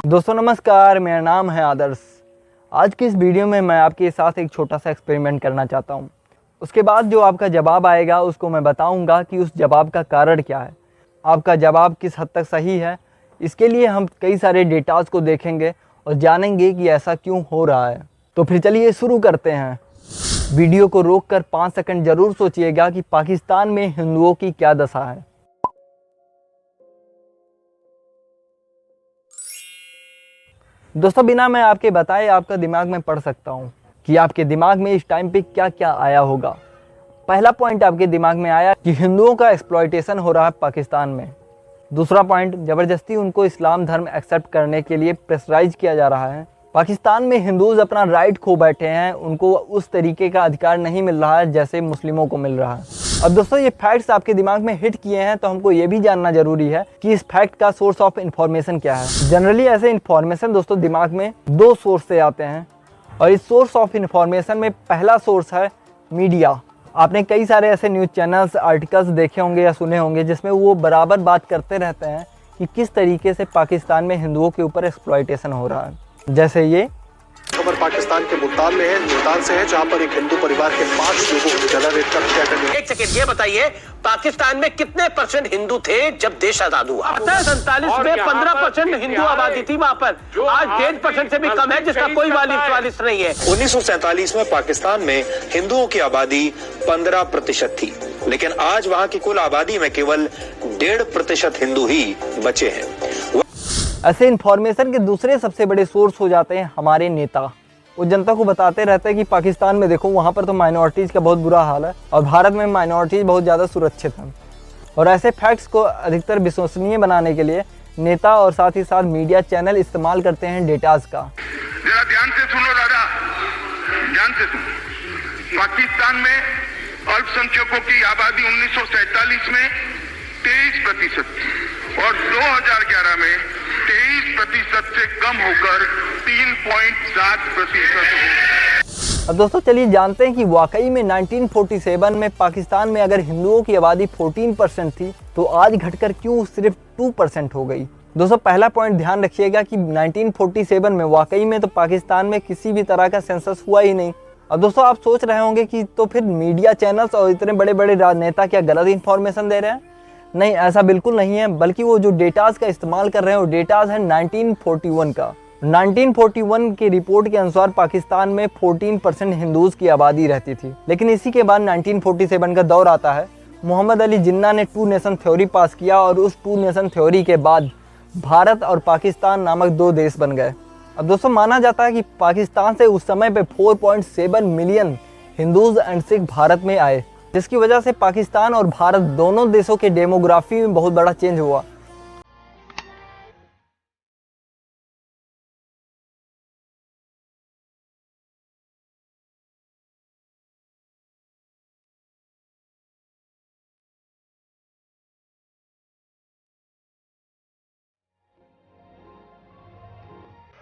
दोस्तों नमस्कार, मेरा नाम है आदर्श। आज की इस वीडियो में मैं आपके साथ एक छोटा सा एक्सपेरिमेंट करना चाहता हूं। उसके बाद जो आपका जवाब आएगा उसको मैं बताऊंगा कि उस जवाब का कारण क्या है, आपका जवाब किस हद तक सही है। इसके लिए हम कई सारे डेटाज को देखेंगे और जानेंगे कि ऐसा क्यों हो रहा है। तो फिर चलिए शुरू करते हैं। वीडियो को रोककर 5 सेकंड ज़रूर सोचिएगा कि पाकिस्तान में हिंदुओं की क्या दशा है। दोस्तों बिना मैं आपके बताए आपका दिमाग में पढ़ सकता हूँ कि आपके दिमाग में इस टाइम पे क्या क्या आया होगा। पहला पॉइंट आपके दिमाग में आया कि हिंदुओं का एक्सप्लॉयटेशन हो रहा है पाकिस्तान में। दूसरा पॉइंट, ज़बरदस्ती उनको इस्लाम धर्म एक्सेप्ट करने के लिए प्रेशराइज किया जा रहा है। पाकिस्तान में हिंदूज़ अपना राइट खो बैठे हैं, उनको उस तरीके का अधिकार नहीं मिल रहा है जैसे मुस्लिमों को मिल रहा है। अब दोस्तों ये फैक्ट्स आपके दिमाग में हिट किए हैं तो हमको ये भी जानना जरूरी है कि इस फैक्ट का सोर्स ऑफ इन्फॉर्मेशन क्या है। जनरली ऐसे इन्फॉर्मेशन दोस्तों दिमाग में 2 सोर्स से आते हैं और इस सोर्स ऑफ इन्फॉर्मेशन में पहला सोर्स है मीडिया। आपने कई सारे ऐसे न्यूज़ चैनल्स आर्टिकल्स देखे होंगे या सुने होंगे जिसमें वो बराबर बात करते रहते हैं कि किस तरीके से पाकिस्तान में हिंदुओं के ऊपर एक्सप्लॉयटेशन हो रहा है। जैसे ये खबर पाकिस्तान के मुल्तान में है, मुल्तान से है, जहां पर एक हिंदू परिवार के 5 लोगों को जला रेत कर हत्या कर दी। एक सेकंड ये बताइए, पाकिस्तान में कितने % हिंदू थे जब देश आजाद हुआ? 47 में 15% हिंदू आबादी थी वहां पर, आज 1.5% से भी कम है, जिसका कोई वालिस नहीं है। 1947 में पाकिस्तान में हिंदुओं की आबादी 15% थी, लेकिन आज वहां की कुल आबादी में केवल 1.5% हिंदू ही बचे हैं। ऐसे इन्फॉर्मेशन के दूसरे सबसे बड़े सोर्स हो जाते हैं हमारे नेता। वो जनता को बताते रहते हैं कि पाकिस्तान में देखो वहाँ पर तो माइनॉरिटीज़ का बहुत बुरा हाल है और भारत में माइनॉरिटीज़ बहुत ज़्यादा सुरक्षित हैं। और ऐसे फैक्ट्स को अधिकतर विश्वसनीय बनाने के लिए नेता और साथ ही साथ मीडिया चैनल इस्तेमाल करते हैं डेटाज का। जरा ध्यान से सुनो दादा, ध्यान से सुनो। पाकिस्तान में अल्पसंख्यकों की आबादी 1947 में 23% थी और 2011 में 23% से कम होकर 3.7%। अब दोस्तों चलिए जानते हैं कि वाकई में 1947 में पाकिस्तान में अगर हिंदुओं की आबादी 14% थी तो आज घटकर क्यों सिर्फ 2% हो गई। दोस्तों पहला पॉइंट ध्यान रखिएगा कि 1947 में वाकई में तो पाकिस्तान में किसी भी तरह का सेंसस हुआ ही नहीं। अब दोस्तों आप सोच रहे होंगे कि तो फिर मीडिया चैनल्स और इतने बड़े बड़े राजनेता क्या गलत इन्फॉर्मेशन दे रहे हैं। नहीं, ऐसा बिल्कुल नहीं है, बल्कि वो जो डेटाज का इस्तेमाल कर रहे हैं वो डेटाज है 1941 का। 1941 की रिपोर्ट के अनुसार पाकिस्तान में 14% हिंदूज़ की आबादी रहती थी। लेकिन इसी के बाद 1947 का दौर आता है। मोहम्मद अली जिन्ना ने 2 नेशन थ्योरी पास किया और उस 2 नेशन थ्योरी के बाद भारत और पाकिस्तान नामक 2 देश बन गए। अब दोस्तों माना जाता है कि पाकिस्तान से उस समय पे 4.7 million Hindus and Sikh Bharat में आए, जिसकी वजह से पाकिस्तान और भारत दोनों देशों के डेमोग्राफी में बहुत बड़ा चेंज हुआ।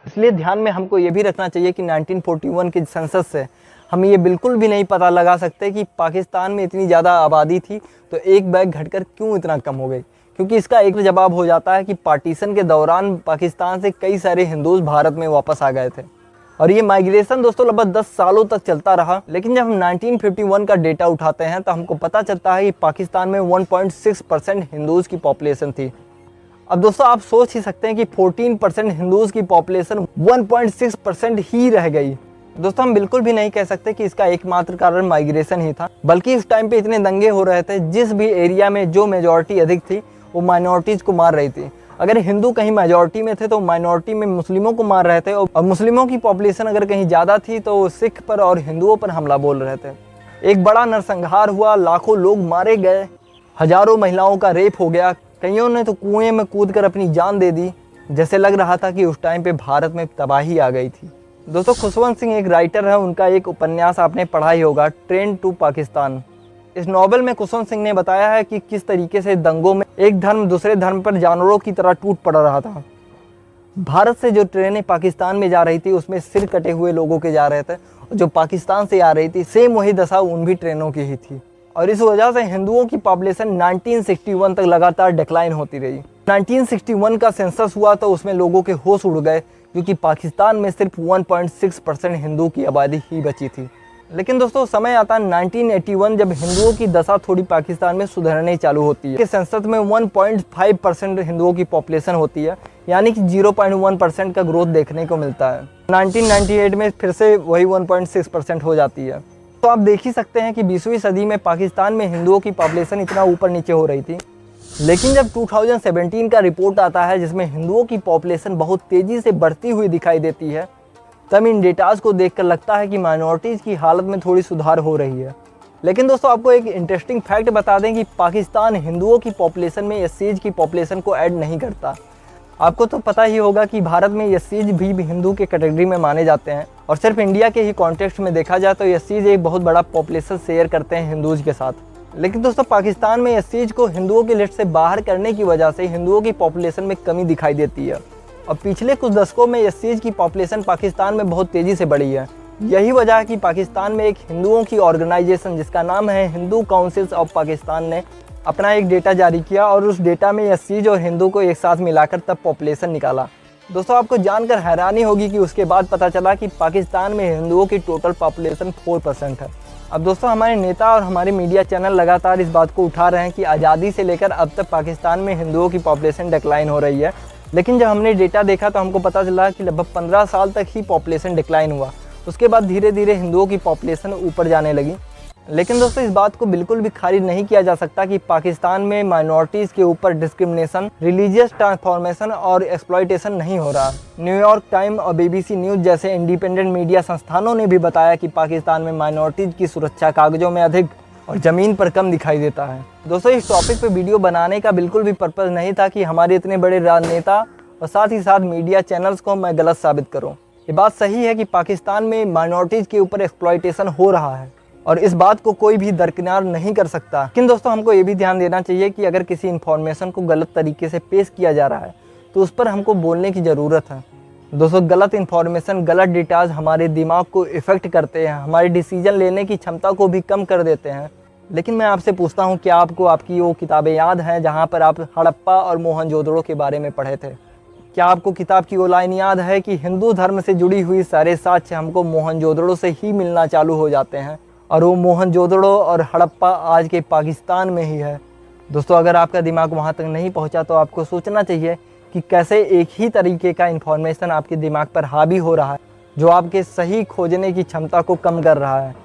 इसलिए ध्यान में हमको ये भी रखना चाहिए कि 1941 के सेंसस से हम ये बिल्कुल भी नहीं पता लगा सकते कि पाकिस्तान में इतनी ज़्यादा आबादी थी तो एक बैग घटकर क्यों इतना कम हो गई, क्योंकि इसका एक जवाब हो जाता है कि पार्टीशन के दौरान पाकिस्तान से कई सारे हिंदूज़ भारत में वापस आ गए थे और ये माइग्रेशन दोस्तों लगभग 10 सालों तक चलता रहा। लेकिन जब हम 1951 का डेटा उठाते हैं तो हमको पता चलता है कि पाकिस्तान में 1.6% हिंदूज़ की पॉपुलेशन थी। अब दोस्तों आप सोच ही सकते हैं कि 14% हिंदूज़ की पॉपुलेशन 1.6% ही रह गई। दोस्तों हम बिल्कुल भी नहीं कह सकते कि इसका एकमात्र कारण माइग्रेशन ही था, बल्कि उस टाइम पे इतने दंगे हो रहे थे, जिस भी एरिया में जो मेजॉरिटी अधिक थी वो माइनॉरिटीज़ को मार रही थी। अगर हिंदू कहीं मेजॉरिटी में थे तो माइनॉरिटी में मुस्लिमों को मार रहे थे और मुस्लिमों की पॉपुलेशन अगर कहीं ज़्यादा थी तो सिख पर और हिंदुओं पर हमला बोल रहे थे। एक बड़ा नरसंहार हुआ, लाखों लोग मारे गए, हजारों महिलाओं का रेप हो गया, कईयों ने तो कुएं में कूदकर अपनी जान दे दी। जैसे लग रहा था कि उस टाइम पे भारत में तबाही आ गई थी। दोस्तों खुशवंत सिंह एक राइटर है, उनका एक उपन्यास आपने पढ़ा ही होगा, ट्रेन टू पाकिस्तान। इस नॉवल में खुशवंत सिंह ने बताया है कि किस तरीके से दंगों में एक धर्म दूसरे धर्म पर जानवरों की तरह टूट पड़ रहा था। भारत से जो ट्रेनें पाकिस्तान में जा रही थी उसमें सिर कटे हुए लोगों के जा रहे थे, जो पाकिस्तान से आ रही थी सेम वही दशा उन भी ट्रेनों की ही थी। और इस वजह से हिंदुओं की पॉपुलेशन 1961 तक लगातार डिक्लाइन होती रही। 1961 का सेंसस हुआ तो उसमें लोगों के होश उड़ गए, क्योंकि पाकिस्तान में सिर्फ 1.6% हिंदू की आबादी ही बची थी। लेकिन दोस्तों समय आता है 1981, जब हिंदुओं की दशा थोड़ी पाकिस्तान में सुधरने चालू होती है। के सेंसस में 1.5% हिंदुओं की पॉपुलेशन होती है, यानी कि 0.1% का ग्रोथ देखने को मिलता है। 1998 में फिर से वही 1.6% हो जाती है। तो आप देख ही सकते हैं कि 20वीं सदी में पाकिस्तान में हिंदुओं की पॉपुलेशन इतना ऊपर नीचे हो रही थी। लेकिन जब 2017 का रिपोर्ट आता है जिसमें हिंदुओं की पॉपुलेशन बहुत तेज़ी से बढ़ती हुई दिखाई देती है, तब इन डेटाज को देखकर लगता है कि माइनॉरिटीज़ की हालत में थोड़ी सुधार हो रही है। लेकिन दोस्तों आपको एक इंटरेस्टिंग फैक्ट बता दें कि पाकिस्तान हिंदुओं की पॉपुलेशन में एससीज की पॉपुलेशन को ऐड नहीं करता। आपको तो पता ही होगा कि भारत में एससीज भी हिंदू के कैटेगरी में माने जाते हैं, और सिर्फ इंडिया के ही कॉन्टेक्स्ट में देखा जाए तो एससीज एक बहुत बड़ा पॉपुलेशन शेयर करते हैं हिंदूज के साथ। लेकिन दोस्तों पाकिस्तान में एससीज को हिंदुओं की लिस्ट से बाहर करने की वजह से हिंदुओं की पॉपुलेशन में कमी दिखाई देती है, और पिछले कुछ दशकों में एससीज की पॉपुलेशन पाकिस्तान में बहुत तेज़ी से बढ़ी है। यही वजह है कि पाकिस्तान में एक हिंदुओं की ऑर्गेनाइजेशन जिसका नाम है हिंदू काउंसिल्स ऑफ पाकिस्तान ने अपना एक डेटा जारी किया, और उस डेटा में एससीज और हिंदू को एक साथ मिलाकर तब पॉपुलेशन निकाला। दोस्तों आपको जानकर हैरानी होगी कि उसके बाद पता चला कि पाकिस्तान में हिंदुओं की टोटल पॉपुलेशन 4% है। अब दोस्तों हमारे नेता और हमारे मीडिया चैनल लगातार इस बात को उठा रहे हैं कि आज़ादी से लेकर अब तक पाकिस्तान में हिंदुओं की पॉपुलेशन डिक्लाइन हो रही है। लेकिन जब हमने डेटा देखा तो हमको पता चला कि लगभग 15 साल तक ही पॉपुलेशन डिक्लाइन हुआ। उसके बाद धीरे धीरे हिंदुओं की पॉपुलेशन ऊपर जाने लगी। लेकिन दोस्तों इस बात को बिल्कुल भी खारिज नहीं किया जा सकता कि पाकिस्तान में माइनॉरिटीज़ के ऊपर डिस्क्रिमिनेशन, रिलीजियस ट्रांसफॉर्मेशन और एक्सप्लॉयटेशन नहीं हो रहा। न्यूयॉर्क टाइम और BBC न्यूज़ जैसे इंडिपेंडेंट मीडिया संस्थानों ने भी बताया कि पाकिस्तान में माइनॉरिटीज़ की सुरक्षा कागजों में अधिक और ज़मीन पर कम दिखाई देता है। दोस्तों इस टॉपिक पे वीडियो बनाने का बिल्कुल भी पर्पज़ नहीं था कि हमारे इतने बड़े राजनेता और साथ ही साथ मीडिया चैनल्स को मैं गलत साबित करूं। ये बात सही है कि पाकिस्तान में माइनॉरिटीज़ के ऊपर एक्सप्लॉयटेशन हो रहा है, और इस बात को कोई भी दरकिनार नहीं कर सकता। लेकिन दोस्तों हमको ये भी ध्यान देना चाहिए कि अगर किसी इन्फॉर्मेशन को गलत तरीके से पेश किया जा रहा है तो उस पर हमको बोलने की ज़रूरत है। दोस्तों गलत इन्फॉर्मेशन, गलत डेटाज हमारे दिमाग को इफ़ेक्ट करते हैं, हमारे डिसीजन लेने की क्षमता को भी कम कर देते हैं। लेकिन मैं आपसे पूछता हूँ, क्या आपको आपकी वो किताबें याद हैं जहाँ पर आप हड़प्पा और मोहनजोदड़ो के बारे में पढ़े थे? क्या आपको किताब की वो लाइन याद है कि हिंदू धर्म से जुड़ी हुई सारे साक्ष्य हमको मोहनजोदड़ो से ही मिलना चालू हो जाते हैं, और वो मोहनजोदड़ो और हड़प्पा आज के पाकिस्तान में ही है। दोस्तों अगर आपका दिमाग वहाँ तक नहीं पहुँचा तो आपको सोचना चाहिए कि कैसे एक ही तरीके का इन्फॉर्मेशन आपके दिमाग पर हावी हो रहा है, जो आपके सही खोजने की क्षमता को कम कर रहा है।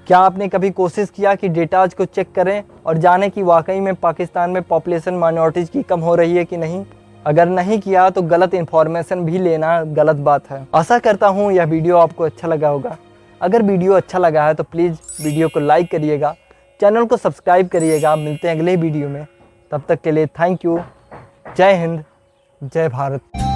क्या आपने कभी कोशिश किया कि डेटाज को चेक करें और जानें कि वाकई में पाकिस्तान में पॉपुलेशन माइनॉरिटीज़ की कम हो रही है कि नहीं? अगर नहीं किया तो गलत इन्फॉर्मेशन भी लेना गलत बात है। आशा करता हूँ यह वीडियो आपको अच्छा लगा होगा। अगर वीडियो अच्छा लगा है तो प्लीज़ वीडियो को लाइक करिएगा, चैनल को सब्सक्राइब करिएगा। मिलते हैं अगले वीडियो में, तब तक के लिए थैंक यू। जय हिंद, जय भारत।